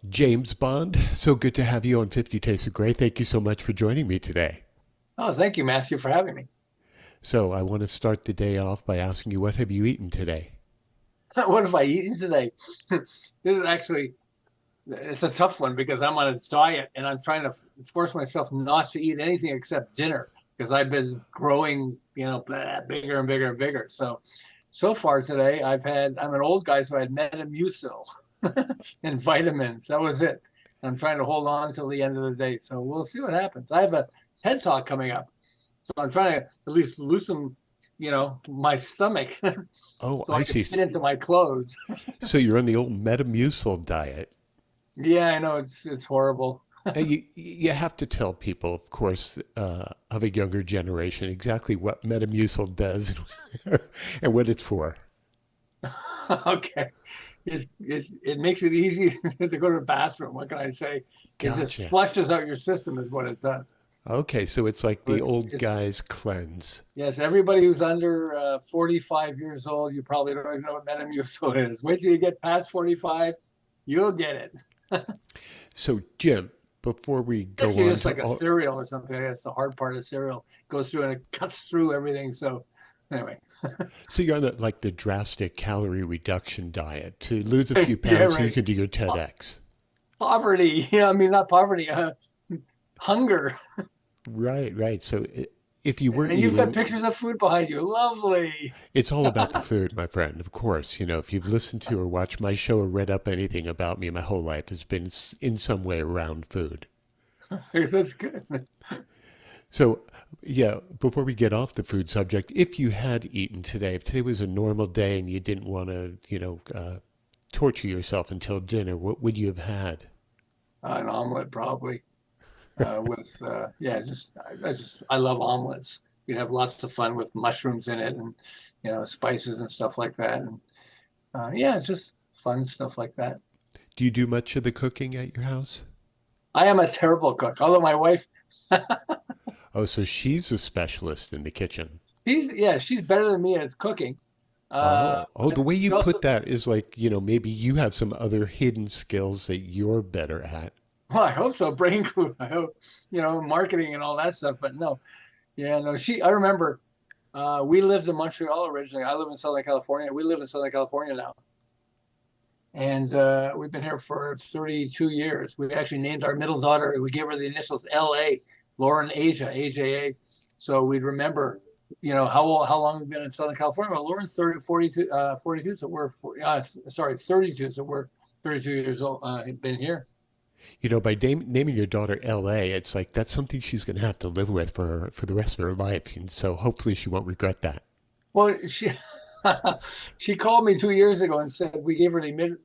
James Bond, so good to have you on 50 Tastes of Grey. Thank you so much for joining me today. Oh, thank you, Matthew, for having me. So, I want to start the day off by asking you, what have you eaten today? What have I eaten today? This is actually it's a tough one because I'm on a diet and I'm trying to force myself not to eat anything except dinner because I've been growing, bigger and bigger and bigger. So far today, I'm an old guy, so I had Metamucil and vitamins. That was it. I'm trying to hold on till the end of the day. So we'll see what happens. I have a TED Talk coming up. So I'm trying to at least loosen, my stomach Oh, so I I can see. fit into my clothes. So, you're on the old Metamucil diet. Yeah, I know it's horrible. You have to tell people, of course, of a younger generation exactly what Metamucil does and what it's for. Okay. It makes it easy to go to the bathroom. What can I say? It just Gotcha. flushes out your system is what it does. Okay, so it's like So the it's old it's guy's cleanse. yes, everybody who's under 45 years old, you probably don't even know what Metamucil is. Wait till you get past 45, you'll get it. So, Jim, before we go Actually on just to like a all, cereal or something. That's the hard part of cereal. It goes through and it cuts through everything. So anyway, so you're on like the drastic calorie reduction diet to lose a few yeah, pounds so you right. can do your TEDx. Poverty. Yeah, I mean not poverty. Hunger. Right, right. So if you weren't And you've got eating, pictures of food behind you. Lovely. it's all about the food, my friend. Of course, if you've listened to or watched my show or read up anything about me my whole life, it's been in some way around food. That's good. So, yeah, before we get off the food subject, if you had eaten today, if today was a normal day and you didn't want to, torture yourself until dinner, what would you have had? An omelet probably with yeah, I love omelets. You have lots of fun with mushrooms in it and spices and stuff like that. And yeah, it's just fun stuff like that. Do you do much of the cooking at your house? I am a terrible cook, although my wife, Oh, so she's a specialist in the kitchen. she's better than me at cooking. Oh, the But way you she put also, that is like, maybe you have some other hidden skills that you're better at. well, I hope so. Brain glue. I hope, marketing and all that stuff. But no, yeah, no. I remember we lived in Montreal originally. I live in Southern California. We live in Southern California now. And we've been here for 32 years. We actually named our middle daughter, we gave her the initials LA, Lauren Asia, AJA. So we'd remember, how long we've been in Southern California. Well, Lauren's 30, 42, 42, so we're, sorry, 32, so we're 32 years old, been here. By naming your daughter LA, it's like that's something she's going to have to live with for the rest of her life. And so hopefully she won't regret that. Well, she called me 2 years ago and said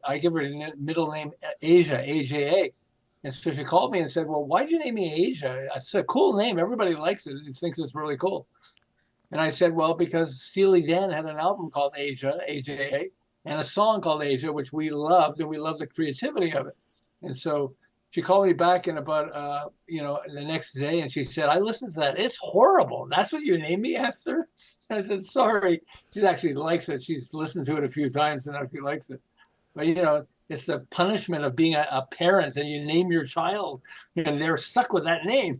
I give her the middle name Asia, AJA. And so she called me and said, "Well, why'd you name me Asia? It's a cool name. Everybody likes it and thinks it's really cool." And I said, "Well, because Steely Dan had an album called Asia, AJA, and a song called Asia, which we loved, and we loved the creativity of it." And so she called me back in about the next day and she said, "I listened to that. It's horrible. That's what you named me after?" I said, "Sorry." She actually likes it. She's listened to it a few times and now she likes it. But it's the punishment of being a parent and you name your child and they're stuck with that name.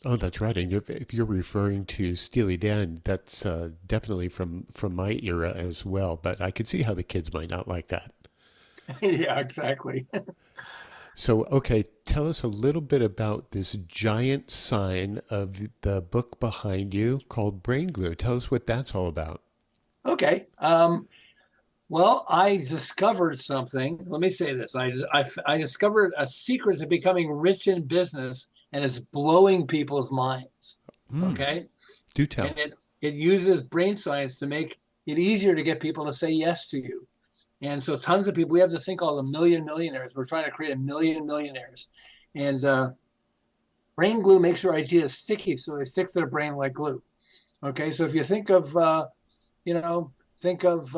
Oh, that's right. And if you're referring to Steely Dan, that's definitely from my era as well. But I could see how the kids might not like that. Yeah, exactly. So, okay, tell us a little bit about this giant sign of the book behind you called Brain Glue. Tell us what that's all about. Okay. Well, I discovered something. Let me say this. I discovered a secret to becoming rich in business, and it's blowing people's minds. Hmm, Okay. do And tell. it uses brain science to make it easier to get people to say yes to you. And so tons of people, we have this thing called a million millionaires. We're trying to create a million millionaires. And brain glue makes your ideas sticky, so they stick to their brain like glue. Okay. So if you you know, think of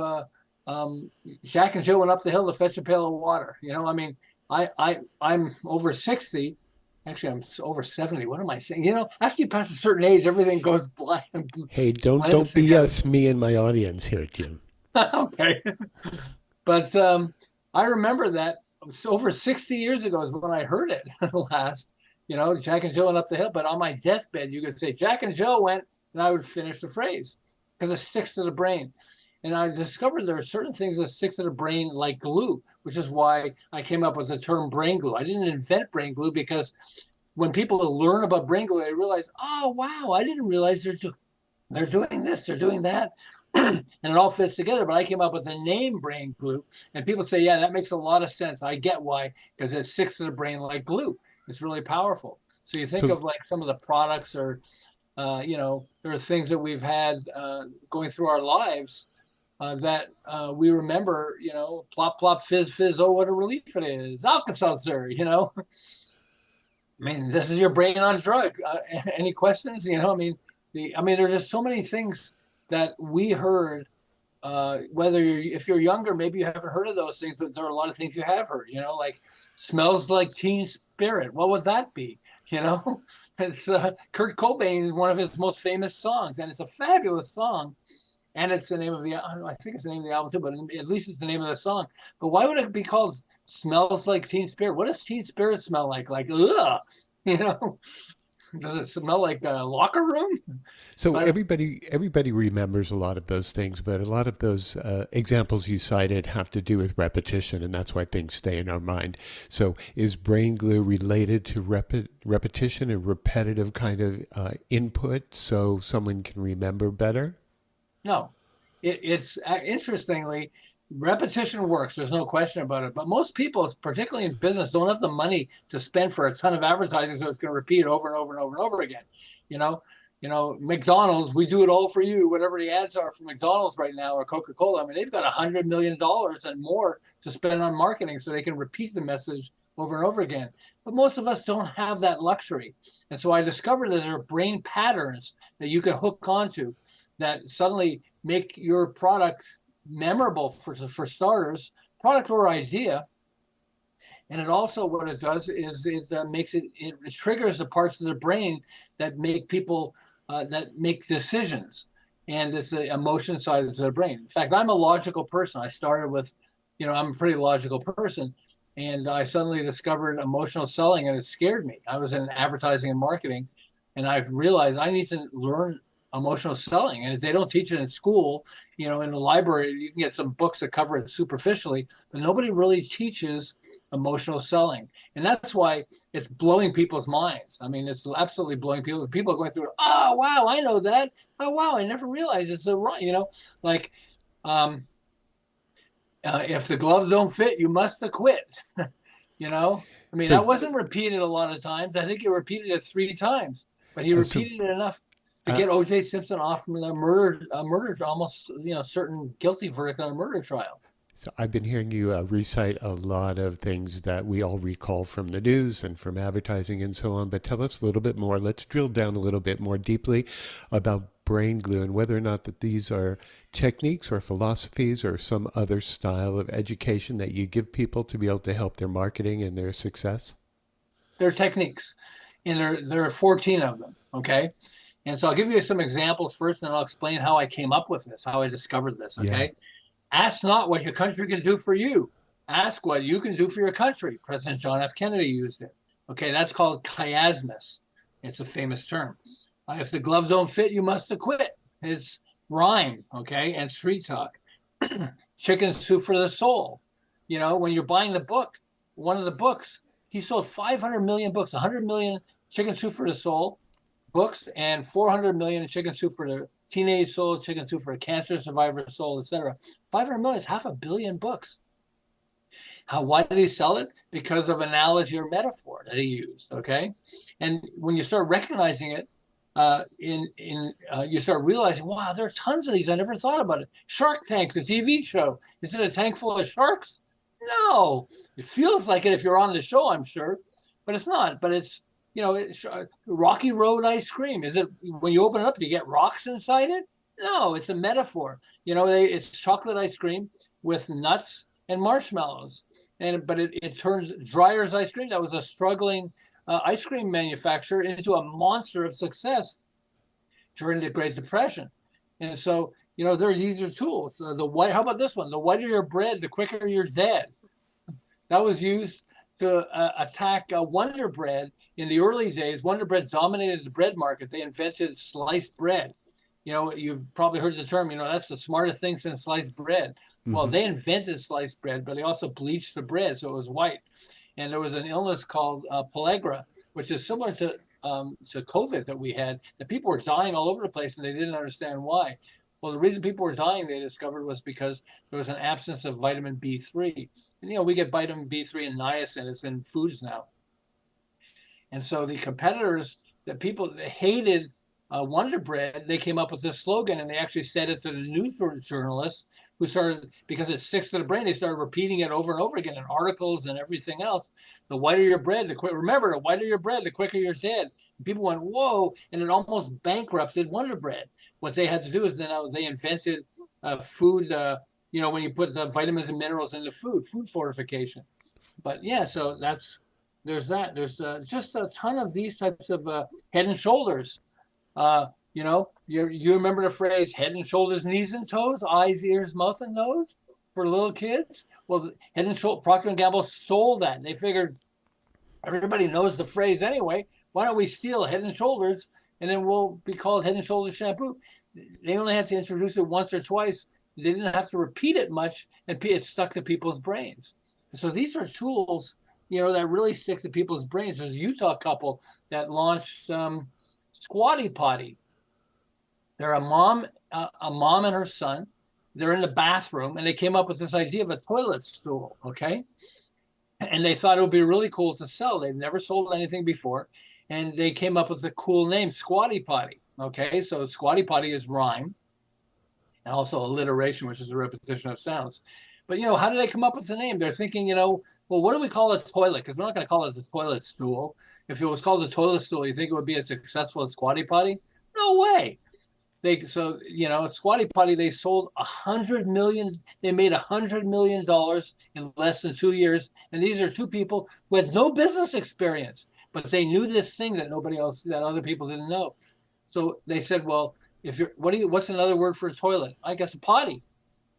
Jack and Jill went up the hill to fetch a pail of water. I mean, I'm over 60. Actually, I'm over 70. What am I saying? After you pass a certain age, everything goes blind and Hey, don't blends together. BS me and my audience here, Jim. Okay. But I remember that it's over 60 years ago is when I heard it last. Jack and Jill went up the hill, but on my deathbed, you could say Jack and Jill went, and I would finish the phrase because it sticks to the brain. And I discovered there are certain things that stick to the brain like glue, which is why I came up with the term brain glue. I didn't invent brain glue because when people learn about brain glue, they realize, oh, wow, I didn't realize they're doing this, they're doing that. And it all fits together. But I came up with the name brain glue. And people say, yeah, that makes a lot of sense. I get why, because it sticks to the brain like glue. It's really powerful. So you think So of like some of the products or, there are things that we've had going through our lives that we remember, plop, plop, fizz, fizz. Oh, what a relief it is. Alka-Seltzer. I mean, this is your brain on drug. Any questions? There's just so many things that we heard. If you're younger, maybe you haven't heard of those things, but there are a lot of things you have heard. Like smells like Teen Spirit. What would that be? It's Kurt Cobain, one of his most famous songs, and it's a fabulous song. And it's the name of I think it's the name of the album too, but at least it's the name of the song. But why would it be called Smells Like Teen Spirit? What does Teen Spirit smell like? Like, ugh, you know? Does it smell like a locker room? So But everybody remembers a lot of those things, but a lot of those examples you cited have to do with repetition, and that's why things stay in our mind. So is brain glue related to repetition and repetitive kind of input, so someone can remember better? no, it's interestingly, repetition works. There's no question about it. But most people, particularly in business, don't have the money to spend for a ton of advertising, so it's going to repeat over and over and over and over again. You know, McDonald's, we do it all for you. Whatever the ads are for McDonald's right now or Coca-Cola, I mean, they've got $100 million and more to spend on marketing, so they can repeat the message over and over again. But most of us don't have that luxury, and so I discovered that there are brain patterns that you can hook onto that suddenly make your product memorable for starters, product or idea. And it also, what it does is it makes it triggers the parts of the brain that make people that make decisions, and it's the emotion side of the brain. In fact, I'm a logical person. I started with, I'm a pretty logical person, and I suddenly discovered emotional selling, and it scared me. I was in advertising and marketing, and I've realized I need to learn emotional selling, and if they don't teach it in school, in the library you can get some books that cover it superficially, but nobody really teaches emotional selling. And that's why it's blowing people's minds. I mean, it's absolutely blowing people are going through it. Oh wow, I know that. Oh wow, I never realized it's a right, like um if the gloves don't fit, you must have quit. I mean, So that wasn't repeated a lot of times. I think he repeated it 3 times, but he so repeated it enough to uh, get O.J. Simpson off from the murder, almost, certain guilty verdict on a murder trial. So I've been hearing you recite a lot of things that we all recall from the news and from advertising and so on, but tell us a little bit more. Let's drill down a little bit more deeply about brain glue and whether or not that these are techniques or philosophies or some other style of education that you give people to be able to help their marketing and their success. They're techniques, and there are 14 of them. Okay, and so I'll give you some examples first, and I'll explain how I came up with this, how I discovered this. Yeah. Okay, ask not what your country can do for you. Ask what you can do for your country. President John F. Kennedy used it. Okay, that's called chiasmus. It's a famous term. If the gloves don't fit, you must have quit. It's rhyme, okay, and street talk. Chicken soup for the soul. When you're buying the book, one of the books, he sold 500 million books, 100 million Chicken Soup for the Soul books, and 400 million Chicken Soup for the teenage soul, Chicken Soup for a cancer survivor soul, etc. 500 million is 500 million books. Why did he sell it? Because of analogy or metaphor that he used. Okay, and when you start recognizing it, you start realizing, wow, there are tons of these. I never thought about it. Shark Tank, the TV show. Is it a tank full of sharks? No, it feels like it if you're on the show, I'm sure, but it's not. But it's Rocky Road ice cream. Is it when you open it up, do you get rocks inside it? No, it's a metaphor. It's chocolate ice cream with nuts and marshmallows, but it turned Dreyer's ice cream, that was a struggling ice cream manufacturer, into a monster of success during the Great Depression. And so, these are tools. How about this one? The whiter your bread, the quicker you're dead. That was used to attack Wonder Bread. In the early days, Wonder Bread dominated the bread market. They invented sliced bread. You know, you've probably heard the term, that's the smartest thing since sliced bread. Well, Hmm. they invented sliced bread, but they also bleached the bread so it was white. And there was an illness called pellagra, which is similar to COVID that we had. That people were dying all over the place, and they didn't understand why. Well, the reason people were dying, they discovered, was because there was an absence of vitamin B3. And we get vitamin B3 and niacin. It's in foods now. And so the competitors, that people that hated Wonder Bread, they came up with this slogan, and they actually said it to the news journalists, who started, because it sticks to the brain, they started repeating it over and over again in articles and everything else. The whiter your bread, remember, the whiter your bread, the quicker you're dead. And people went, whoa, and it almost bankrupted Wonder Bread. What they had to do is then they invented food, when you put the vitamins and minerals into food fortification. But yeah, so there's that. There's just a ton of these types of head and shoulders. You remember the phrase head and shoulders, knees and toes, eyes, ears, mouth, and nose for little kids? Well, head and shoulder, Procter and Gamble stole that. They figured everybody knows the phrase anyway. Why don't we steal head and shoulders, and then we'll be called head and shoulders shampoo? They only had to introduce it once or twice. They didn't have to repeat it much, and it stuck to people's brains. So these are tools, that really stick to people's brains. There's a Utah couple that launched Squatty Potty. They're a mom and her son. They're in the bathroom, and they came up with this idea of a toilet stool. Okay, and they thought it would be really cool to sell. They've never sold anything before, and they came up with a cool name, Squatty Potty. Okay, so Squatty Potty is rhyme, and also alliteration, which is a repetition of sounds. But how did they come up with the name? They're thinking, well, what do we call a toilet? Because we're not going to call it the toilet stool. If it was called the toilet stool, you think it would be as successful as Squatty Potty? No way. Squatty Potty, they sold 100 million. They made $100 million in less than 2 years, and these are two people who had no business experience, but they knew this thing that other people didn't know. So they said, well, what's another word for a toilet? I guess a potty.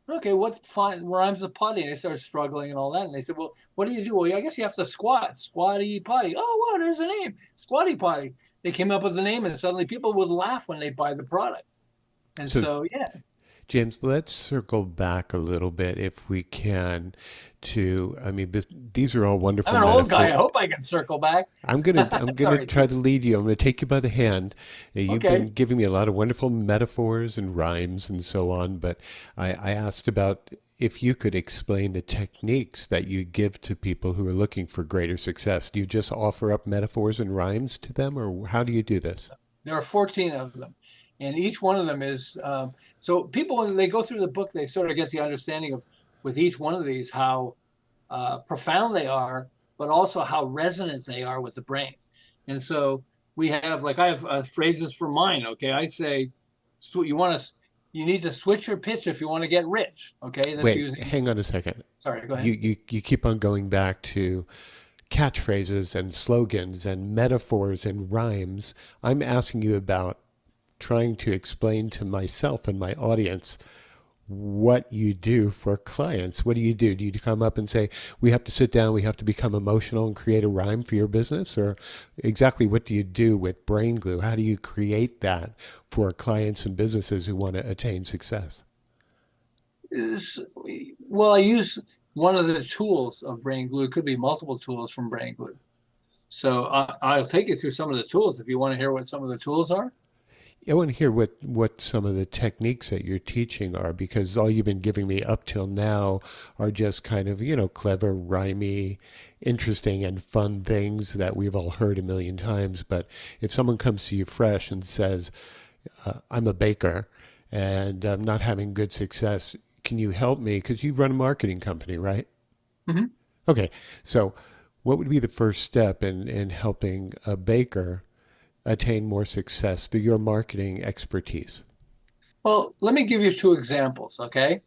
Okay, what rhymes with potty? And they started struggling and all that. And they said, well, what do you do? Well, I guess you have to squat. Squatty potty. Oh, wow, there's a name. Squatty potty. They came up with the name, and suddenly people would laugh when they buy the product. And So, so, yeah. James, let's circle back a little bit if we can I mean, these are all I'm wonderful an old guy. metaphors. I hope I can circle back. I'm gonna Sorry. try to lead you. I'm gonna take you by the hand. You've been Okay. giving me a lot of wonderful metaphors and rhymes and so on, but I asked about if you could explain the techniques that you give to people who are looking for greater success. Do you just offer up metaphors and rhymes to them, or how do you do this? There are 14 of them. And each one of them is so people, when they go through the book, they sort of get the understanding of, with each one of these, how profound they are, but also how resonant they are with the brain. And so I have phrases for mine. Okay, I say, so you need to switch your pitch if you want to get rich. Okay, that's Wait, using. hang on a second. Sorry, go ahead. You keep on going back to catchphrases and slogans and metaphors and rhymes. I'm asking you about trying to explain to myself and my audience what you do for clients. What do you do? Do you come up and say, we have to sit down, we have to become emotional and create a rhyme for your business? Or exactly what do you do with brain glue? How do you create that for clients and businesses who want to attain success? Well, I use one of the tools of brain glue. It could be multiple tools from brain glue. So I'll take you through some of the tools if you want to hear what some of the tools are. I want to hear what some of the techniques that you're teaching are, because all you've been giving me up till now are just kind of, clever, rhymey, interesting, and fun things that we've all heard a million times. But if someone comes to you fresh and says, I'm a baker and I'm not having good success, can you help me? Because you run a marketing company, right? Mhm. Okay. So what would be the first step in helping a baker attain more success through your marketing expertise? Well, let me give you two examples, okay?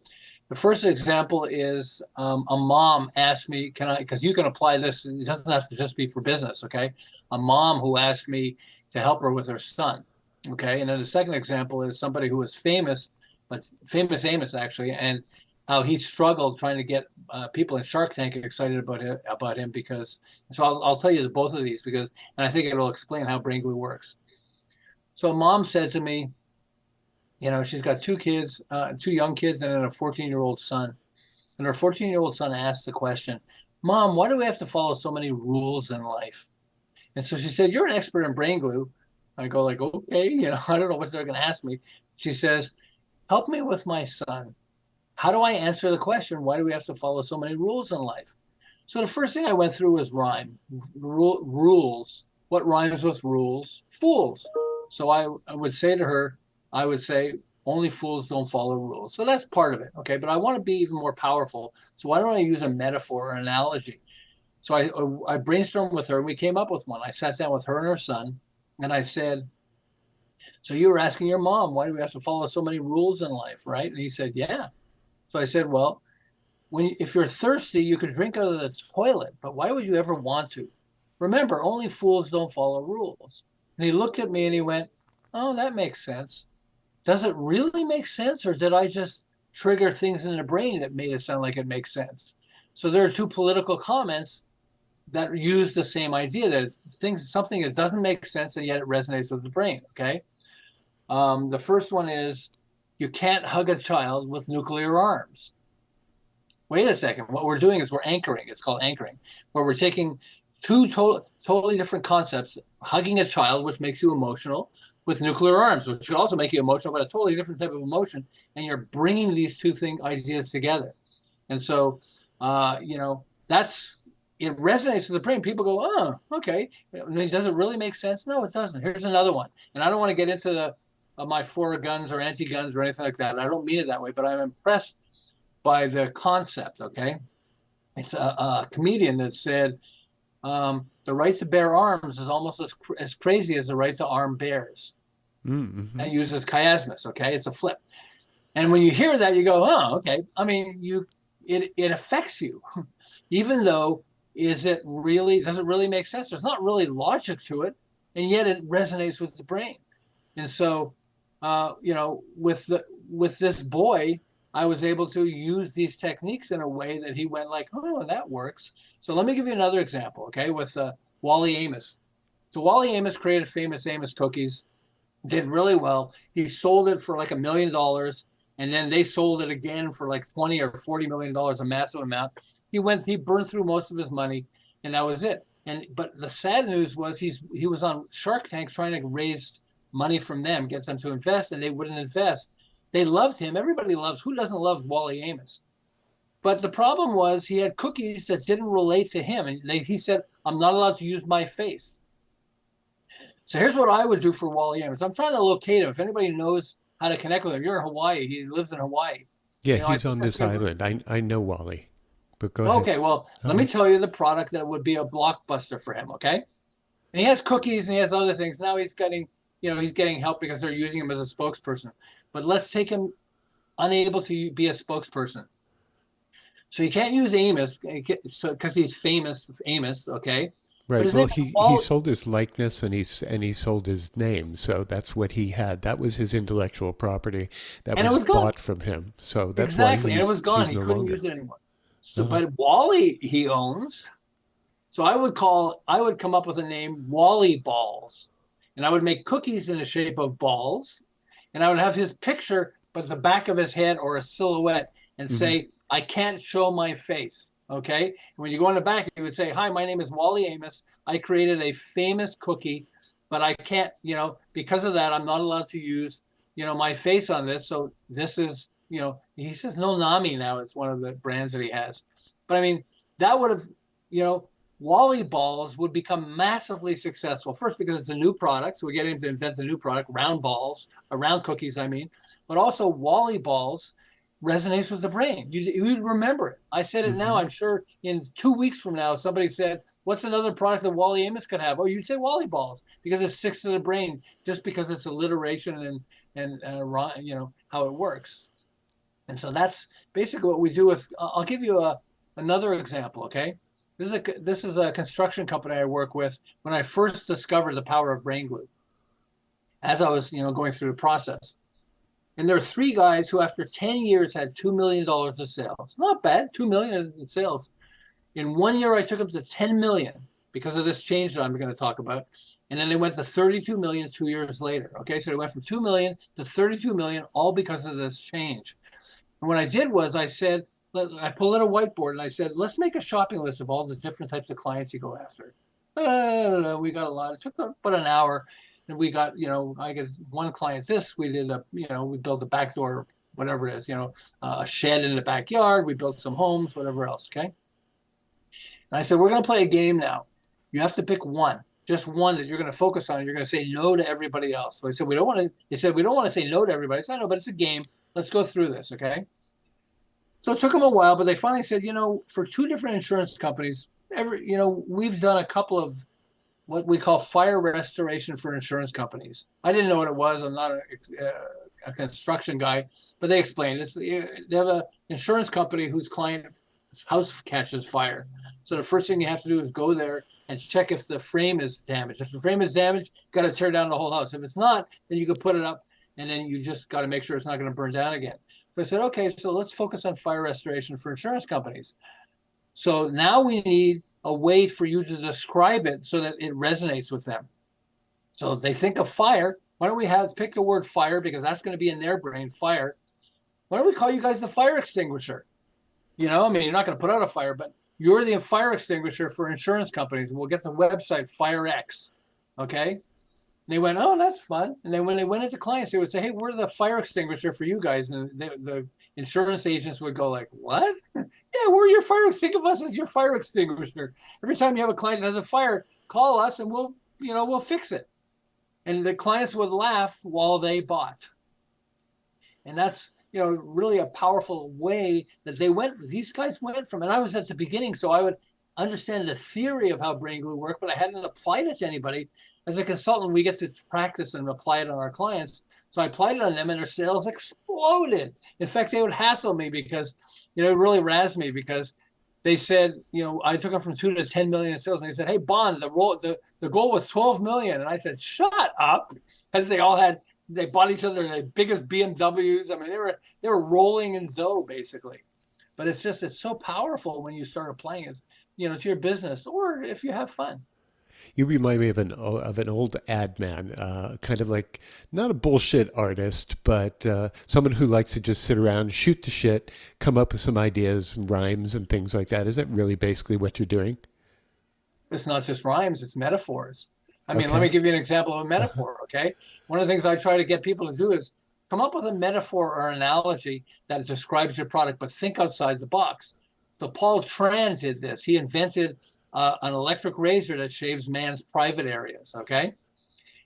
The first example is a mom asked me, can I, because you can apply this, it doesn't have to just be for business, okay? A mom who asked me to help her with her son, okay? And then the second example is somebody who was famous, but famous Amos actually, and how he struggled trying to get people in Shark Tank excited about him because. So I'll tell you both of these because, and I think it'll explain how brain glue works. So mom said to me, she's got two kids, two young kids, and then a 14-year-old son. And her 14-year-old son asked the question, Mom, why do we have to follow so many rules in life? And so she said, you're an expert in brain glue. I go like, okay, I don't know what they're going to ask me. She says, help me with my son. How do I answer the question, why do we have to follow so many rules in life? So the first thing I went through was rhyme. Rules. What rhymes with rules? Fools. So I would say to her, I would say, only fools don't follow rules. So that's part of it. Okay. But I want to be even more powerful. So why don't I use a metaphor or an analogy? So I brainstormed with her and we came up with one. I sat down with her and her son and I said, so you were asking your mom, why do we have to follow so many rules in life? Right. And he said, yeah. So I said, well, if you're thirsty, you could drink out of the toilet, but why would you ever want to? Remember, only fools don't follow rules. And he looked at me and he went, oh, that makes sense. Does it really make sense, or did I just trigger things in the brain that made it sound like it makes sense? So there are two political comments that use the same idea that something that doesn't make sense and yet it resonates with the brain. Okay. The first one is you can't hug a child with nuclear arms. Wait a second. What we're doing is we're anchoring. It's called anchoring, where we're taking two totally different concepts, hugging a child, which makes you emotional, with nuclear arms, which could also make you emotional, but a totally different type of emotion. And you're bringing these two ideas together. And so, it resonates with the brain. People go, oh, okay. Does it really make sense? No, it doesn't. Here's another one. And I don't want to get into my for guns or anti-guns or anything like that. I don't mean it that way, but I'm impressed by the concept. Okay. It's a comedian that said, the right to bear arms is almost as crazy as the right to arm bears. Mm-hmm. That uses chiasmus. Okay. It's a flip. And when you hear that, you go, oh, okay. I mean, it affects you, even though does it really make sense? There's not really logic to it. And yet it resonates with the brain. And so, with this boy, I was able to use these techniques in a way that he went like, oh, that works. So let me give you another example, okay, with Wally Amos. So Wally Amos created famous Amos cookies, did really well. He sold it for like $1 million, and then they sold it again for like 20 or $40 million, a massive amount. He burned through most of his money, and that was it. But the sad news was he was on Shark Tank trying to raise money from them, get them to invest, and they wouldn't invest. They loved him. Everybody loves. Who doesn't love Wally Amos? But the problem was he had cookies that didn't relate to him. And he said, I'm not allowed to use my face. So here's what I would do for Wally Amos. I'm trying to locate him. If anybody knows how to connect with him, you're in Hawaii. He lives in Hawaii. Yeah, he's on this island. I know Wally, but go ahead. Okay, well, let me tell you the product that would be a blockbuster for him, okay? And he has cookies and he has other things. Now he's getting help because they're using him as a spokesperson. But let's take him unable to be a spokesperson. So you can't use Amos because he's famous, Amos, okay? Right. Well, he sold his likeness and he sold his name, so that's what he had. That was his intellectual property that was bought from him. So that's exactly. why And it was gone. He couldn't use it anymore. So, but Wally he owns. So I would come up with a name Wally Balls, and I would make cookies in the shape of balls, and I would have his picture, but the back of his head or a silhouette, and say, I can't show my face. Okay. And when you go in the back, you would say, hi, my name is Wally Amos. I created a famous cookie, but I can't, because of that, I'm not allowed to use, my face on this. So this is, he says no Nami now. It's one of the brands that he has. But I mean, that would have, Wally Balls would become massively successful. First, because it's a new product. So we get him to invent a new product, round cookies, but also Wally Balls resonates with the brain. You'd remember it. I said it now. I'm sure in 2 weeks from now, somebody said, what's another product that Wally Amos could have? Oh, you'd say Wally Balls because it sticks to the brain just because it's alliteration and how it works. And so that's basically what we do with, I'll give you another example, okay? This is a construction company I work with when I first discovered the power of brain glue. As I was, going through the process. And there are three guys who, after 10 years, had $2 million of sales. Not bad, 2 million in sales. In 1 year, I took them to 10 million because of this change that I'm going to talk about. And then they went to 32 million 2 years later. Okay, so they went from 2 million to 32 million, all because of this change. And what I did was I said, I pulled out a whiteboard and I said, let's make a shopping list of all the different types of clients you go after. We got a lot. It took about an hour. And we got, I get one client this, we did we built a back door, whatever it is, a shed in the backyard. We built some homes, whatever else. Okay. And I said, we're going to play a game now. You have to pick one, just one that you're going to focus on. And you're going to say no to everybody else. So I said, we don't want to, they said, we don't want to say no to everybody. I said, I know, but it's a game. Let's go through this. Okay. So it took them a while, but they finally said, for two different insurance companies, we've done a couple of what we call fire restoration for insurance companies. I didn't know what it was. I'm not a construction guy, but they explained it. They have an insurance company whose client's house catches fire. So the first thing you have to do is go there and check if the frame is damaged. If the frame is damaged, you got to tear down the whole house. If it's not, then you can put it up, and then you just got to make sure it's not going to burn down again. So I said, okay, so let's focus on fire restoration for insurance companies. So now we need a way for you to describe it so that it resonates with them. So they think of fire. Why don't we pick the word fire, because that's going to be in their brain, fire. Why don't we call you guys the fire extinguisher? You're not going to put out a fire, but you're the fire extinguisher for insurance companies. And we'll get the website FireX. Okay. And they went, oh, that's fun. And then when they went into clients, they would say, hey, we're the fire extinguisher for you guys. And the insurance agents would go like, what? Yeah, we're your fire. Think of us as your fire extinguisher. Every time you have a client that has a fire, call us and we'll fix it. And the clients would laugh while they bought. And that's, really a powerful way that these guys went from, and I was at the beginning, so I would understand the theory of how brain glue worked, but I hadn't applied it to anybody. As a consultant, we get to practice and apply it on our clients. So I applied it on them and their sales exploded. In fact, they would hassle me because, it really razzed me because they said, I took them from 2 to 10 million in sales. And they said, hey, Bond, the goal was 12 million. And I said, shut up. Because they bought each other the biggest BMWs. I mean, they were rolling in dough basically. But it's so powerful when you start applying it, to your business, or if you have fun. You remind me of an old ad man, kind of like not a bullshit artist, but someone who likes to just sit around, shoot the shit, come up with some ideas, rhymes, and things like that. Is that really basically what you're doing? It's not just rhymes; it's metaphors. I mean, Okay. let me give you an example of a metaphor. Okay, one of the things I try to get people to do is come up with a metaphor or analogy that describes your product, but think outside the box. So Paul Tran did this. He invented an electric razor that shaves man's private areas, okay?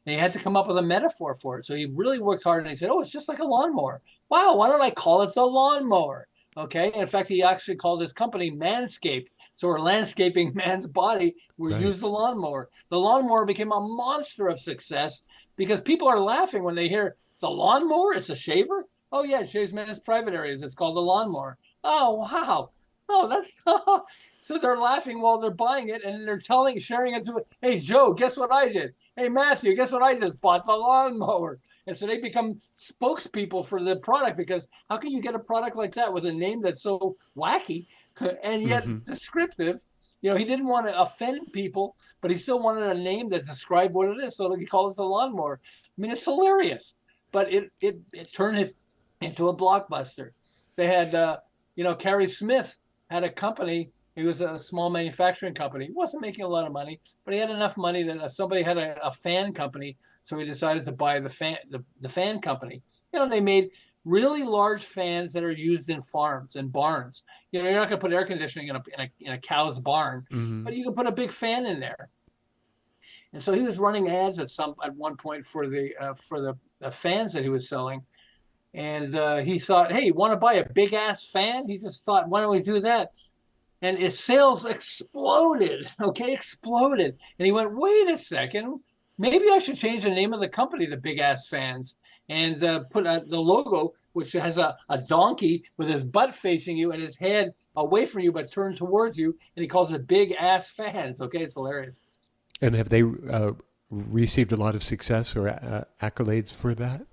And he had to come up with a metaphor for it. So he really worked hard, and he said, oh, it's just like a lawnmower. Wow, why don't I call it the lawnmower? Okay, and in fact, he actually called his company Manscaped. So we're landscaping man's body. We Right. use the lawnmower. The lawnmower became a monster of success because people are laughing when they hear the lawnmower. It's a shaver. Oh yeah, it shaves man's private areas. It's called the lawnmower. Oh wow. Oh, that's so they're laughing while they're buying it, and they're sharing it to, hey Joe, guess what I did? Hey Matthew, guess what I just bought? The lawnmower. And so they become spokespeople for the product, because how can you get a product like that with a name that's so wacky and yet Hmm. descriptive? He didn't want to offend people, but he still wanted a name that described what it is. So he called it the lawnmower. I mean, it's hilarious, but it turned it into a blockbuster. They had, Carrie Smith had a company. He was a small manufacturing company. He wasn't making a lot of money, but he had enough money that somebody had a fan company, so he decided to buy the fan company. They made really large fans that are used in farms and barns. You're not going to put air conditioning in a cow's barn, Hmm. but you can put a big fan in there. And so he was running ads at one point for the fans that he was selling. And he thought, hey, you want to buy a big ass fan? He just thought, why don't we do that? And his sales exploded. Okay, exploded. And he went, wait a second, maybe I should change the name of the company to Big Ass Fans, and put the logo, which has a donkey with his butt facing you and his head away from you but turned towards you, and he calls it Big Ass Fans. Okay, it's hilarious. And have they received a lot of success or accolades for that?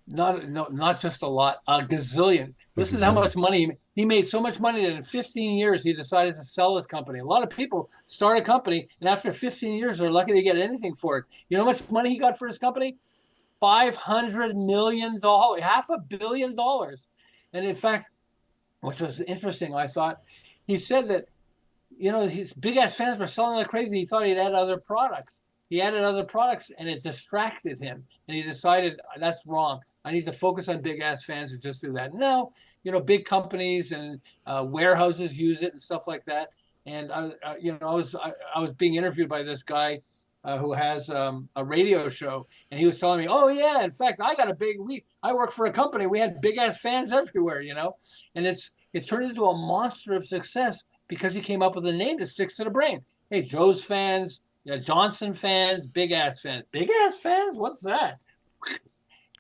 Not just a lot, a gazillion. A This is how gazillion. much money he made. So much money that in 15 years he decided to sell his company. A lot of people start a company, and after 15 years they're lucky to get anything for it. You know how much money he got for his company? $500 million, $500 million. And in fact, which was interesting, I thought, he said that his big ass fans were selling like crazy. He thought he'd add other products. He added other products and it distracted him. And he decided that's wrong. I need to focus on big ass fans and just do that. No, big companies and warehouses use it and stuff like that. And I was being interviewed by this guy who has a radio show, and he was telling me, "Oh yeah, in fact, I work for a company. We had big ass fans everywhere, and it turned into a monster of success because he came up with a name that sticks to the brain. Hey, Joe's fans, yeah, Johnson fans, big ass fans. Big ass fans? What's that?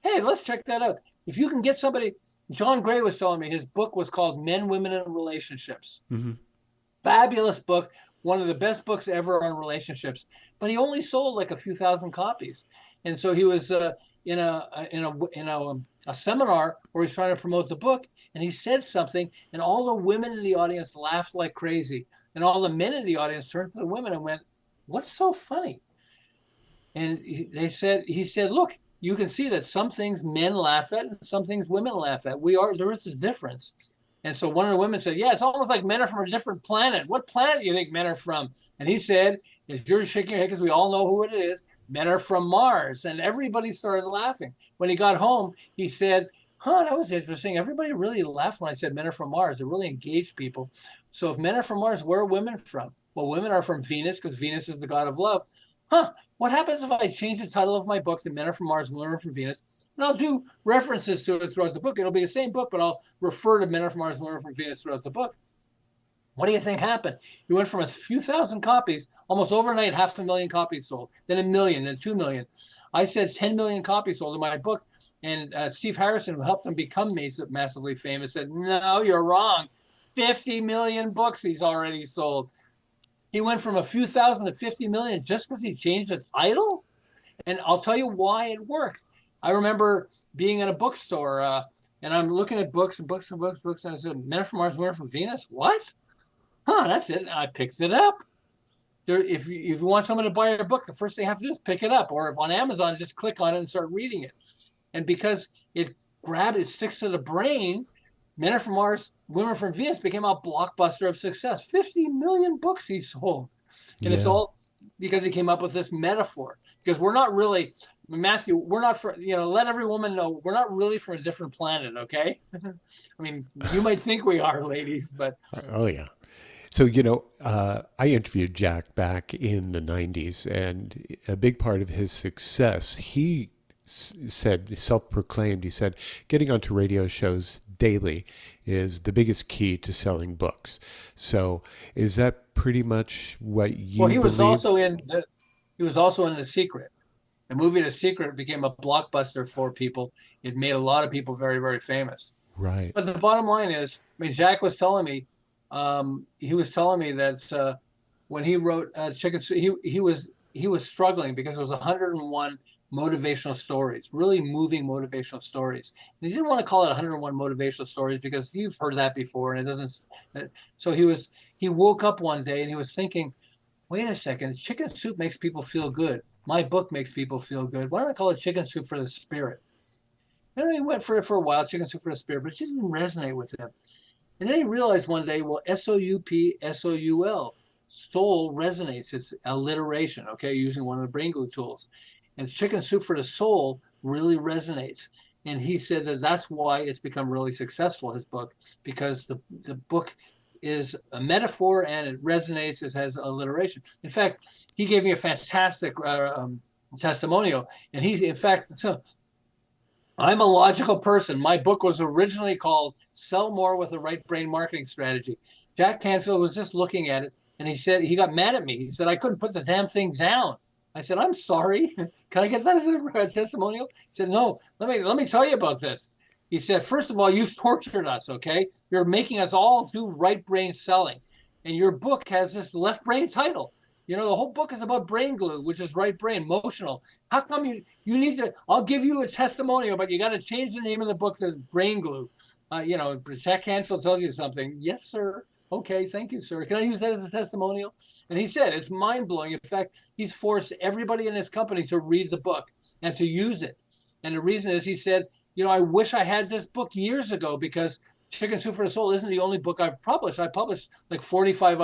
Hey, let's check that out. If you can get somebody, John Gray was telling me his book was called Men, Women, and Relationships. Mm-hmm. Fabulous book, one of the best books ever on relationships. But he only sold like a few thousand copies, and so he was in a seminar where he's trying to promote the book, and he said something, and all the women in the audience laughed like crazy, and all the men in the audience turned to the women and went, "What's so funny?" And he said, "Look, you can see that some things men laugh at and some things women laugh at. There is a difference." And so one of the women said, "Yeah, it's almost like men are from a different planet. What planet do you think men are from?" And he said, as you're shaking your head because we all know who it is, "Men are from Mars." And everybody started laughing. When he got home, he said, "Huh, that was interesting. Everybody really laughed when I said men are from Mars. It really engaged people. So if men are from Mars, where are women from? Well, women are from Venus because Venus is the god of love. Huh, what happens if I change the title of my book to Men Are From Mars, Women Are From Venus? And I'll do references to it throughout the book. It'll be the same book, but I'll refer to Men Are From Mars, Women Are From Venus throughout the book." What do you think happened? You went from a few thousand copies, almost overnight, 500,000 copies sold, then 1 million, then 2 million. I said 10 million copies sold in my book. And Steve Harrison, who helped him become massively famous, said, "No, you're wrong. 50 million books he's already sold." He went from a few thousand to 50 million just because he changed the title. And I'll tell you why it worked. I remember being in a bookstore and I'm looking at books and books and books, books, and I said, "Men Are From Mars, Women Are From Venus." What? Huh, that's it. And I picked it up. If you want someone to buy your book, the first thing you have to do is pick it up. Or if on Amazon, just click on it and start reading it. And because it sticks to the brain, Men Are From Mars, Women Are From Venus became a blockbuster of success. 50 million books he sold. And it's Yeah. all because he came up with this metaphor. Because we're not really, Matthew, we're not let every woman know we're not really from a different planet, okay? I mean, you might think we are, ladies, but Oh, yeah. So, I interviewed Jack back in the 90s, and a big part of his success, he said, self proclaimed, he said, getting onto radio shows daily is the biggest key to selling books. So, is that pretty much what well, you believe? he was also in The Secret. The movie The Secret became a blockbuster for people. It made a lot of people very, very famous. Right. But the bottom line is, I mean, Jack was telling me, he was telling me that when he wrote Chicken Soup, he was struggling because there was 101 motivational stories, really moving motivational stories. And he didn't want to call it 101 motivational stories because you've heard that before, and it doesn't. So he woke up one day and he was thinking, wait a second, Chicken Soup makes people feel good. My book makes people feel good. Why don't I call it Chicken Soup for the Spirit? And he went for it for a while, Chicken Soup for the Spirit, but it didn't resonate with him. And then he realized one day, well, SOUP, soul resonates. It's alliteration, okay, using one of the brain glue tools. And Chicken Soup for the Soul really resonates. And he said that that's why it's become really successful, his book, because the book is a metaphor and it resonates. It has alliteration. In fact, he gave me a fantastic testimonial. And in fact, so I'm a logical person. My book was originally called Sell More with the Right Brain Marketing Strategy. Jack Canfield was just looking at it and he said, he got mad at me. He said, I couldn't put the damn thing down. I said, I'm sorry. Can I get that as a testimonial? He said, no, let me tell you about this. He said, first of all, you've tortured us, okay? You're making us all do right brain selling. And your book has this left brain title. You know, the whole book is about brain glue, which is right brain, emotional. How come you need to? I'll give you a testimonial, but you got to change the name of the book to brain glue. You know, Jack Canfield tells you something. Yes, sir. Okay, thank you, sir. Can I use that as a testimonial? And he said it's mind blowing. In fact, he's forced everybody in his company to read the book and to use it. And the reason is, he said, you know, I wish I had this book years ago, because Chicken Soup for the Soul isn't the only book I've published. I published like 47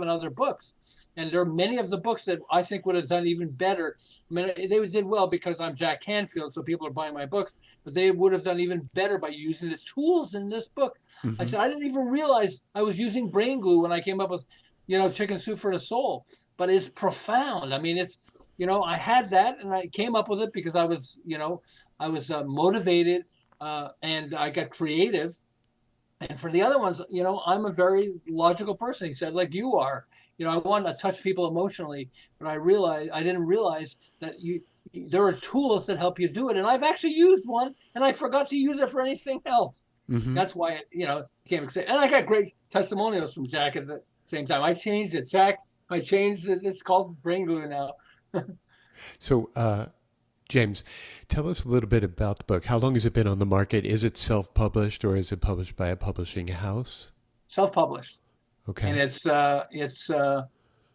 other books. And there are many of the books that I think would have done even better. I mean, they did well because I'm Jack Canfield, so people are buying my books, but they would have done even better by using the tools in this book. I Hmm. said, I didn't even realize I was using brain glue when I came up with, you know, Chicken Soup for the Soul, but it's profound. I mean, it's, you know, I had that and I came up with it because I was, you know, I was motivated and I got creative. And for the other ones, you know, I'm a very logical person. He said, like you are. You know, I want to touch people emotionally, but I didn't realize that there are tools that help you do it. And I've actually used one, and I forgot to use it for anything else. Hmm. That's why it, you know, became exciting. And I got great testimonials from Jack at the same time. I changed it, Jack. I changed it. It's called Brain Glue now. So, James, tell us a little bit about the book. How long has it been on the market? Is it self-published or is it published by a publishing house? Self-published, and Okay.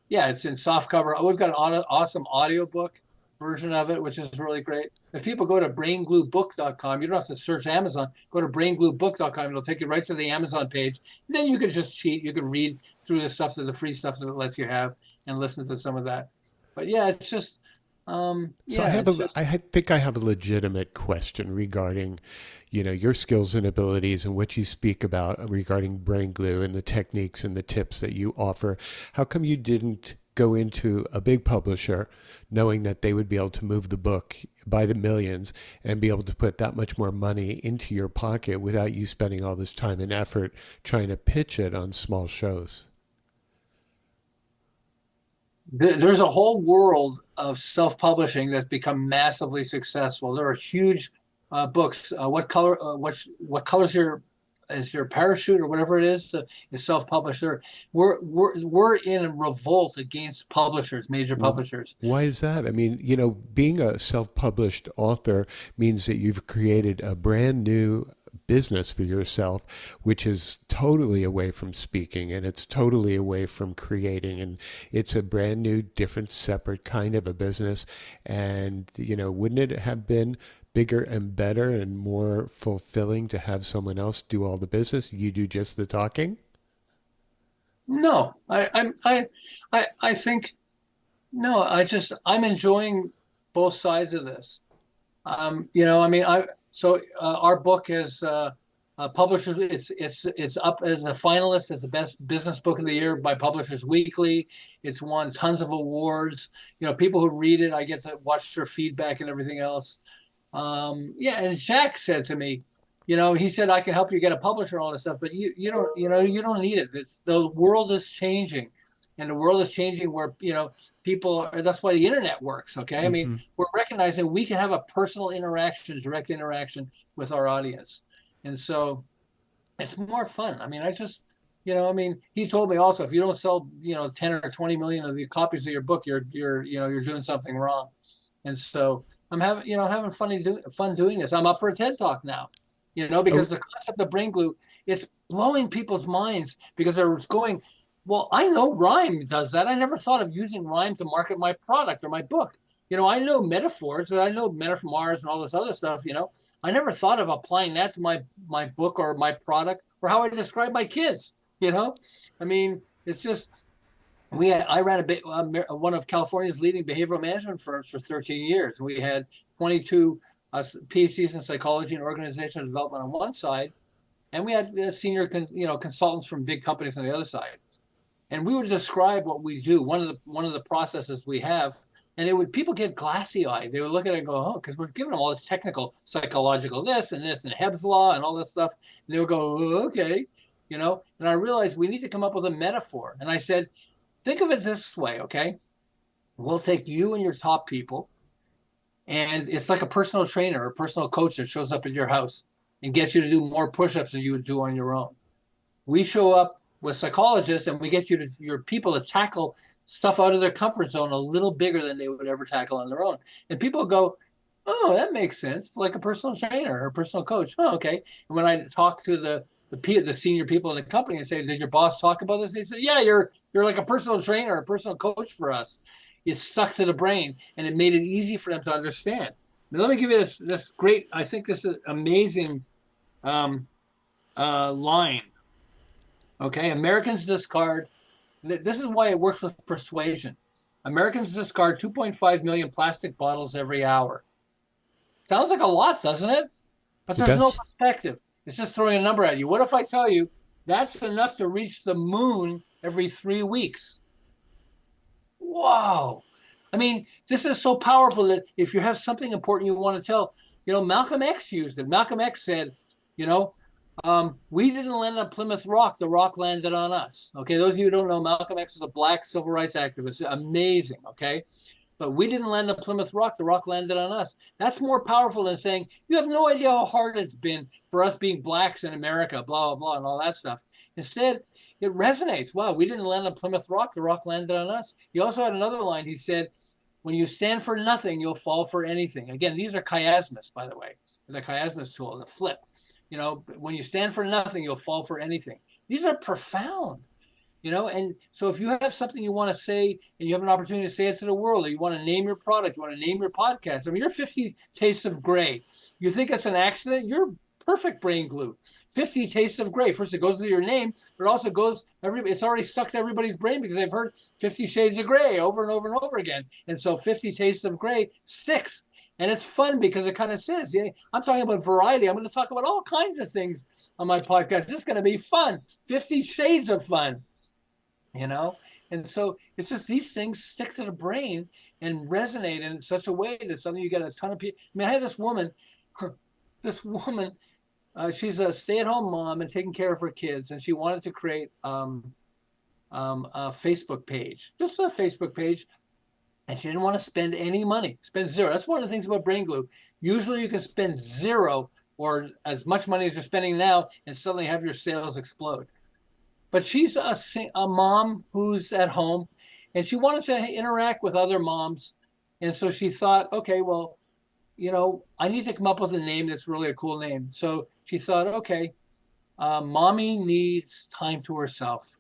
yeah, it's in soft cover. Oh, we've got an awesome audiobook version of it, which is really great. If people go to braingluebook.com, you don't have to search Amazon. Go to braingluebook.com. It'll take you right to the Amazon page. And then you can just cheat. You can read through the free stuff that it lets you have, and listen to some of that. But yeah, it's just, So yeah, it's I just, think I have a legitimate question regarding, your skills and abilities and what you speak about regarding brain glue and the techniques and the tips that you offer. How come you didn't go into a big publisher knowing that they would be able to move the book by the millions and be able to put that much more money into your pocket without you spending all this time and effort trying to pitch it on small shows? there's a whole world of self-publishing that's become massively successful. There are huge books. What color is your parachute or whatever it is self-published. We're in a revolt against publishers, major publishers. Why is that? I mean, being a self-published author means that you've created a brand new business for yourself, which is totally away from speaking and it's totally away from creating. And it's a brand new, different, separate kind of a business. And, wouldn't it have been bigger and better and more fulfilling to have someone else do all the business? You do just the talking? No, I think no. I'm enjoying both sides of this. You know, I mean, our book is publishers. It's up as a finalist as the best business book of the year by Publishers Weekly. It's won tons of awards. You know, people who read it, I get to watch their feedback and everything else. Yeah, and Jack said to me, you know, he said I can help you get a publisher and all this stuff, but you don't need it. The world is changing, and the world is changing where people are. That's why the internet works. Okay, I mean, Hmm. we're recognizing we can have a personal interaction, direct interaction with our audience, and so it's more fun. I mean, I mean, he told me also if you don't sell 10 or 20 million of the copies of your book, you're doing something wrong. And so I'm having fun doing this. I'm up for a TED Talk now, Oh, because the concept of brain glue, it's blowing people's minds because they're going, well, I know rhyme does that. I never thought of using rhyme to market my product or my book. I know metaphors, I know metaphors and all this other stuff. I never thought of applying that to my book or my product or how I describe my kids. I mean, it's just I ran one of California's leading behavioral management firms for 13 years. We had 22 PhDs in psychology and organizational development on one side, and we had senior consultants from big companies on the other side. And we would describe what we do. One of the processes we have, and people get glassy eyed. They would look at it and go, oh, because we're giving them all this technical psychological this and Hebb's law and all this stuff, and they would go, oh, okay, And I realized we need to come up with a metaphor. And I said, think of it this way, okay? We'll take you and your top people, and it's like a personal trainer or a personal coach that shows up at your house and gets you to do more push-ups than you would do on your own. We show up with psychologists and we get your people to tackle stuff out of their comfort zone a little bigger than they would ever tackle on their own. And people go, oh, that makes sense. Like a personal trainer or a personal coach. Oh, okay. And when I talk to the senior people in the company and say, did your boss talk about this? They say, yeah, you're like a personal trainer, a personal coach for us. It's stuck to the brain, and it made it easy for them to understand. Now, let me give you this great, I think this is amazing line. Okay, Americans discard. This is why it works with persuasion. Americans discard 2.5 million plastic bottles every hour. Sounds like a lot, doesn't it? But It there's no does. perspective. It's just throwing a number at you. What if I tell you that's enough to reach the moon every 3 weeks? Whoa. I mean, this is so powerful that if you have something important you want to tell, Malcolm X used it. Malcolm X said, you know, we didn't land on Plymouth Rock, the rock landed on us. Okay, those of you who don't know, Malcolm X was a black civil rights activist. Amazing, okay? But we didn't land on Plymouth Rock, the rock landed on us. That's more powerful than saying, you have no idea how hard it's been for us being blacks in America, blah, blah, blah, and all that stuff. Instead, it resonates. Wow, we didn't land on Plymouth Rock, the rock landed on us. He also had another line. He said, when you stand for nothing, you'll fall for anything. Again, these are chiasmus, by the way, the chiasmus tool, the flip. When you stand for nothing, you'll fall for anything. These are profound. And so if you have something you want to say and you have an opportunity to say it to the world, or you want to name your product, you want to name your podcast. I mean, you're 50 Tastes of Gray. You think it's an accident? You're perfect brain glue. 50 Tastes of Gray. First, it goes to your name, but it also goes, it's already stuck to everybody's brain because they've heard 50 Shades of Gray over and over and over again. And so 50 Tastes of Gray sticks. And it's fun because it kind of says, I'm talking about variety. I'm going to talk about all kinds of things on my podcast. This is going to be fun. 50 Shades of Fun. And so it's just these things stick to the brain and resonate in such a way that suddenly you get a ton of people. I mean, I had this woman, she's a stay-at-home mom and taking care of her kids, and she wanted to create a Facebook page, just a Facebook page, and she didn't want to spend any money, spend zero. That's one of the things about brain glue. Usually you can spend zero or as much money as you're spending now and suddenly have your sales explode. But she's a mom who's at home, and she wanted to interact with other moms. And so she thought, okay, well, I need to come up with a name that's really a cool name. So she thought, okay, mommy needs time to herself.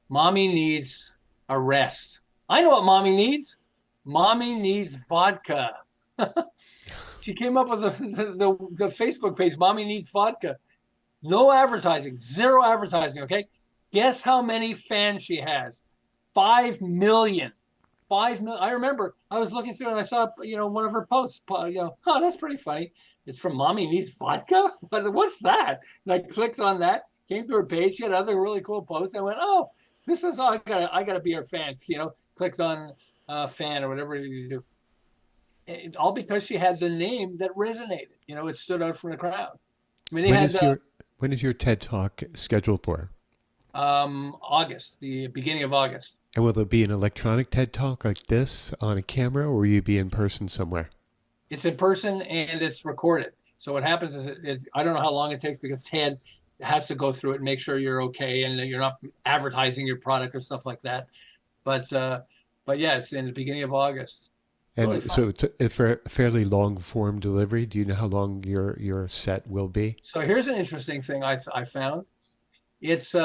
Mommy needs a rest. I know what mommy needs. Mommy needs vodka. She came up with the Facebook page, Mommy Needs Vodka. No advertising, zero advertising, okay? Guess how many fans she has? 5 million. 5 million. I remember I was looking through and I saw, one of her posts, that's pretty funny. It's from Mommy Needs Vodka? What's that? And I clicked on that, came to her page. She had other really cool posts. I went, oh, this is, I gotta be her fan, clicked on fan or whatever you do. All because she had the name that resonated. It stood out from the crowd. I mean, When is your TED Talk scheduled for? August, the beginning of August. And will it be an electronic TED Talk like this on a camera, or will you be in person somewhere? It's in person and it's recorded. So what happens is I don't know how long it takes because TED has to go through it and make sure you're okay and that you're not advertising your product or stuff like that. But yeah, it's in the beginning of August. And Really so it's a fairly long form delivery. Do you know how long your set will be? So here's an interesting thing I found. It's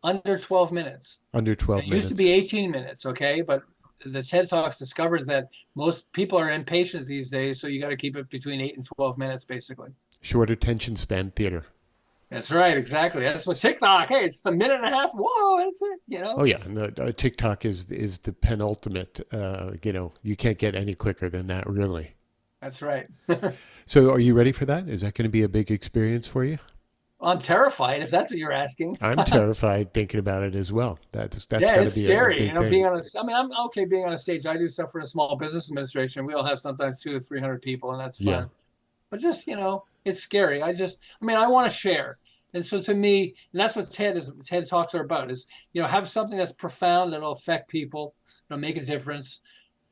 under 12 minutes. Under 12 It minutes. used to be 18 minutes, okay? But the TED Talks discovered that most people are impatient these days, so you got to keep it between 8 and 12 minutes, basically. Short attention span theater. That's right, exactly. That's what TikTok. Hey, it's a minute and a half. Whoa, that's it. Oh yeah, no, TikTok is the penultimate. You can't get any quicker than that, really. That's right. So, are you ready for that? Is that going to be a big experience for you? I'm terrified if that's what you're asking. I'm terrified thinking about it as well. That's Yeah, got to it's be scary. a big thing. Being on I mean, I'm okay being on a stage. I do stuff for the Small Business Administration. We all have sometimes 200 to 300 people, and that's fun. Yeah. But just, it's scary. I want to share. And so to me, and that's what TED Talks are about is, have something that's profound that'll affect people, make a difference,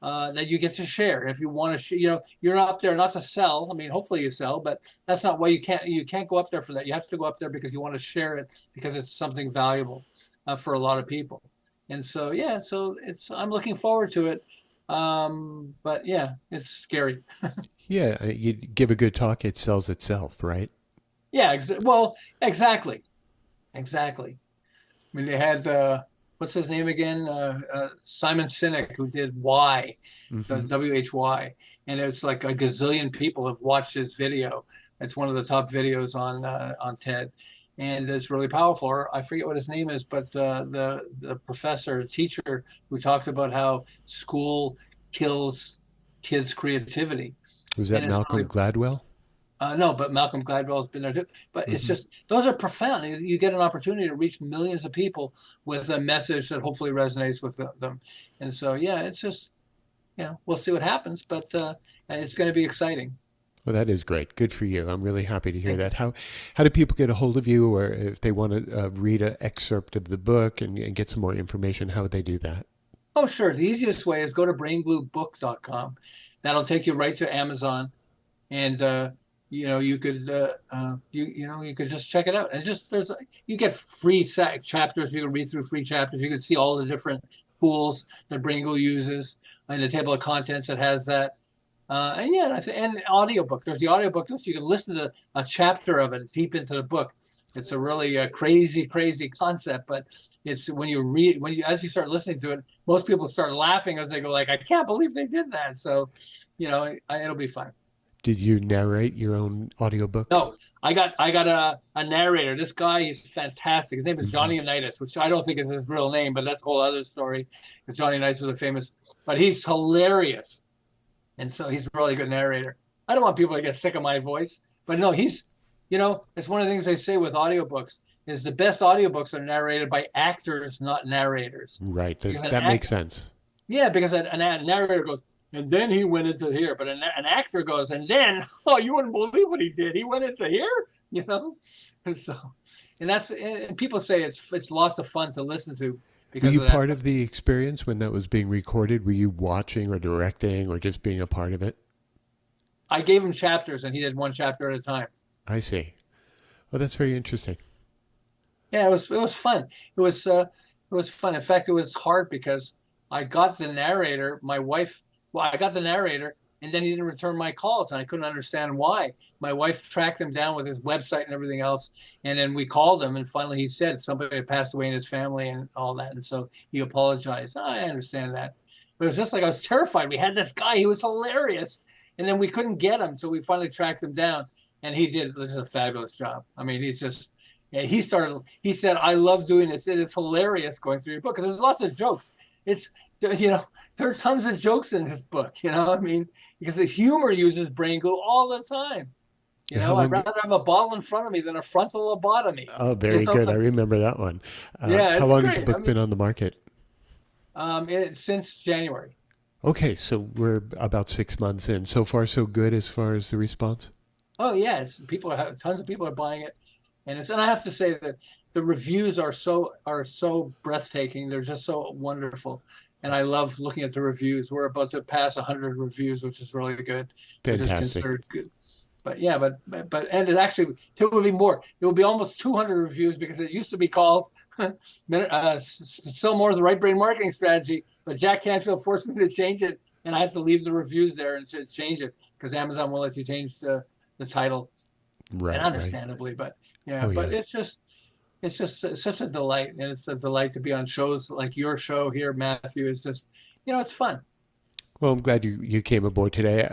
that you get to share. If you want to, you're not up there not to sell. I mean, hopefully you sell, but that's not why you can't go up there for that. You have to go up there because you want to share it because it's something valuable for a lot of people. And so yeah, so I'm looking forward to it. But yeah, it's scary. Yeah, you give a good talk, it sells itself, right? Yeah, well, exactly, exactly. I mean, they had what's his name again? Simon Sinek, who did Why, the Hmm. WHY, and it's like a gazillion people have watched his video. It's one of the top videos on TED, and it's really powerful. Or I forget what his name is, but the professor, teacher, who talked about how school kills kids' creativity, Was that and it's Malcolm really Gladwell? no, but Malcolm Gladwell's been there too. But it's Hmm. just those are profound. You get an opportunity to reach millions of people with a message that hopefully resonates with them. And so, yeah, it's just we'll see what happens, but it's going to be exciting. Well, that is great. Good for you. I'm really happy to hear Thank you. that. How do people get a hold of you, or if they want to read an excerpt of the book and get some more information, how would they do that? Oh, sure. The easiest way is go to braingluebook.com. That'll take you right to Amazon, and you could you could just check it out. And just you get free chapters. You can read through free chapters. You can see all the different tools that Bringle uses and the table of contents that has that. And yeah, and audiobook. There's the audiobook. So you can listen to a chapter of it deep into the book. It's a really crazy, crazy concept, but it's when you read, as you start listening to it, most people start laughing as they go like, I can't believe they did that. So, it'll be fun. Did you narrate your own audiobook? No, I got a narrator. This guy, he's fantastic. His name is Hmm. Johnny Unitas, which I don't think is his real name, but that's a whole other story. Because Johnny Unitas was a famous, but he's hilarious. And so he's a really good narrator. I don't want people to get sick of my voice, but no, it's one of the things they say with audiobooks is the best audiobooks are narrated by actors, not narrators. Right. Because That makes sense. yeah, because a narrator goes, and then he went into here, but an actor goes, and then, oh, you wouldn't believe what he did. He went into here, you know, and so, and people say it's lots of fun to listen to Were because you of that. part of the experience when that was being recorded? Were you watching or directing or just being a part of it? I gave him chapters, and he did one chapter at a time. I see. Oh, that's very interesting. Yeah, it was fun. It was fun. In fact, it was hard because I got the narrator, my wife, well, I got the narrator, and then he didn't return my calls, and I couldn't understand why. My wife tracked him down with his website and everything else, and then we called him, and finally he said somebody had passed away in his family and all that, and so he apologized. I understand that, but it was just like I was terrified. We had this guy, he was hilarious, and then we couldn't get him, so we finally tracked him down, and he did. This is a fabulous job. I mean, he's just yeah, he said, I love doing this. It is hilarious going through your book because there's lots of jokes. It's, there are tons of jokes in this book, I mean, because the humor uses brain glue all the time. How I'd long? rather have a bottle in front of me than a frontal lobotomy, Oh, very good. I remember that one. Yeah, How it's long has the great. I book been mean, on the market? since January. Okay, so we're about 6 months in. So far, so good as far as the response? Oh yeah, tons of people are buying it. And I have to say that the reviews are so breathtaking. They're just so wonderful, and I love looking at the reviews. We're about to pass 100 reviews, which is really good, which is Fantastic. considered good. But yeah, and it will be more. It will be almost 200 reviews because it used to be called "Sell More of the Right Brain Marketing Strategy," but Jack Canfield forced me to change it, and I had to leave the reviews there and change it because Amazon won't let you change the title, and Right, right. understandably, but yeah, Oh, but yeah. it's just such a delight, and it's a delight to be on shows like your show here, Matthew. It's just it's fun. Well, I'm glad you came aboard today.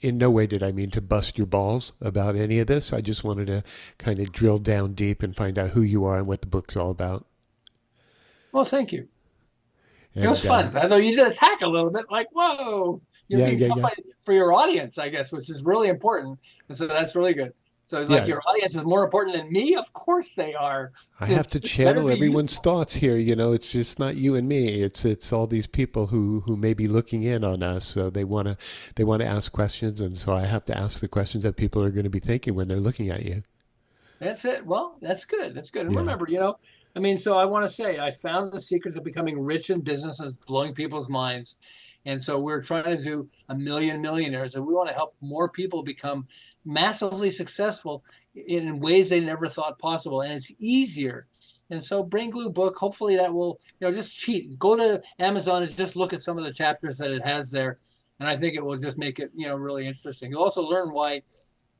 In no way did I mean to bust your balls about any of this. I just wanted to kind of drill down deep and find out who you are and what the book's all about. Well, thank you. It was And fun. I thought you did attack a little bit, like whoa, you're yeah, being yeah, tough yeah. for your audience, I guess, which is really important, and so that's really good. So like Yeah, your audience is more important than me. Of course they are. I have to This better channel be everyone's useful. thoughts here. It's just not you and me. It's all these people who may be looking in on us. So they want to ask questions, and so I have to ask the questions that people are going to be thinking when they're looking at you. That's it. Well, that's good. That's good. And Yeah. remember, I mean, so I want to say I found the secret to becoming rich in business is blowing people's minds. And so we're trying to do a million millionaires, and we want to help more people become massively successful in ways they never thought possible. And it's easier. And so Brain Glue book, hopefully that will, just cheat. Go to Amazon and just look at some of the chapters that it has there. And I think it will just make it, really interesting. You'll also learn why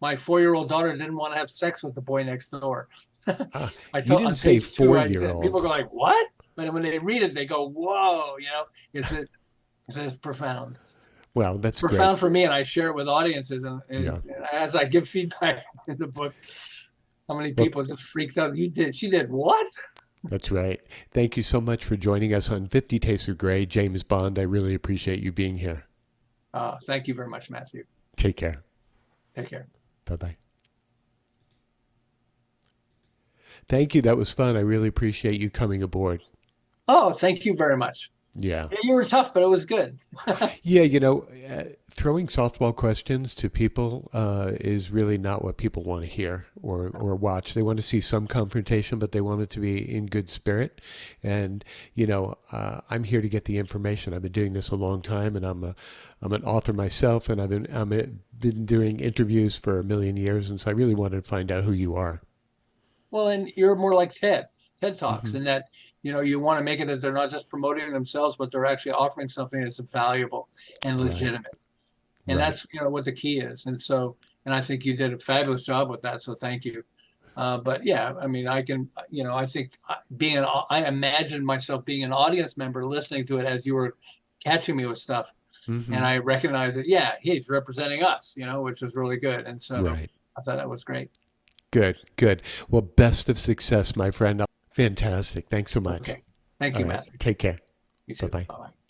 my 4-year-old daughter didn't want to have sex with the boy next door. I You told didn't on say page 2, I said, people 4-year-old. go like, what? But when they read it, they go, whoa, it's profound. Well, that's great. Profound for me, and I share it with audiences. And Yeah. as I give feedback in the book, how many Well, people just freaked out. She did what? that's right. Thank you so much for joining us on 50 Tastes of Grey, James Bond. I really appreciate you being here. Thank you very much, Matthew. Take care. Take care. Bye-bye. Thank you. That was fun. I really appreciate you coming aboard. Oh, thank you very much. Yeah. You were tough, but it was good. Yeah, throwing softball questions to people is really not what people want to hear or watch. They want to see some confrontation, but they want it to be in good spirit. And I'm here to get the information. I've been doing this a long time, and I'm an author myself, and I've been doing interviews for a million years, and so I really wanted to find out who you are. Well, and you're more like TED Talks, Hmm. in that you want to make it that they're not just promoting themselves, but they're actually offering something that's valuable and Right. legitimate. And Right. that's what the key is. And I think you did a fabulous job with that. So thank you. But yeah, I mean, I think I imagine myself being an audience member listening to it as you were catching me with stuff. And Hmm. I recognize that, yeah, he's representing us, which is really good. And so Right. I thought that was great. Good. Good. Well, best of success, my friend. Fantastic. Thanks so much. Okay. Thank All you, right. Matthew. Take care. You too. Bye-bye. Bye-bye.